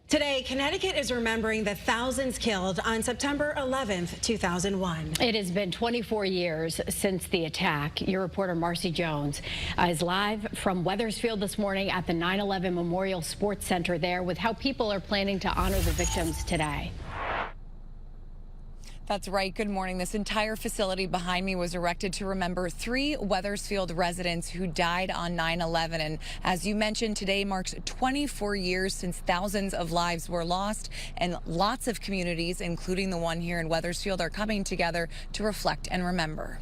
Today, Connecticut is remembering the thousands killed on September 11th, 2001. It has been 24 years since the attack. Your reporter, Marcy Jones, is live from Wethersfield this morning at the 9/11 Memorial Sports Center there with how people are planning to honor the victims today. That's right. Good morning. This entire facility behind me was erected to remember 3 Wethersfield residents who died on 9/11. And as you mentioned, today marks 24 years since thousands of lives were lost, and lots of communities, including the one here in Wethersfield, are coming together to reflect and remember.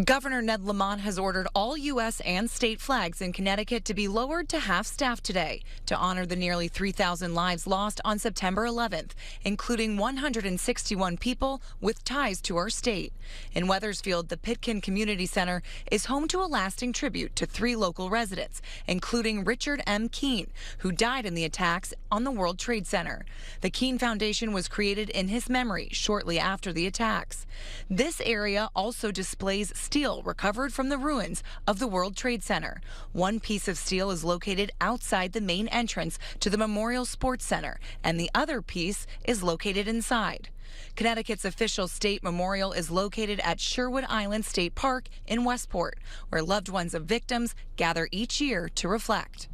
Governor Ned Lamont has ordered all U.S. and state flags in Connecticut to be lowered to half-staff today to honor the nearly 3,000 lives lost on September 11th, including 161 people with ties to our state. In Wethersfield, the Pitkin Community Center is home to a lasting tribute to 3 local residents, including Richard M. Keene, who died in the attacks on the World Trade Center. The Keene Foundation was created in his memory shortly after the attacks. This area also displays steel recovered from the ruins of the World Trade Center. One piece of steel is located outside the main entrance to the Memorial Sports Center, and the other piece is located inside. Connecticut's official state memorial is located at Sherwood Island State Park in Westport, where loved ones of victims gather each year to reflect.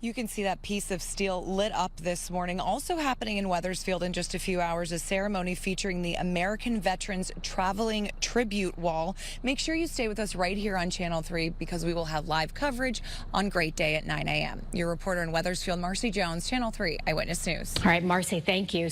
You can see that piece of steel lit up this morning. Also happening in Wethersfield in just a few hours, a ceremony featuring the American Veterans Traveling Tribute Wall. Make sure you stay with us right here on Channel 3 because we will have live coverage on Great Day at 9 a.m. Your reporter in Wethersfield, Marcy Jones, Channel 3 Eyewitness News. All right, Marcy, thank you.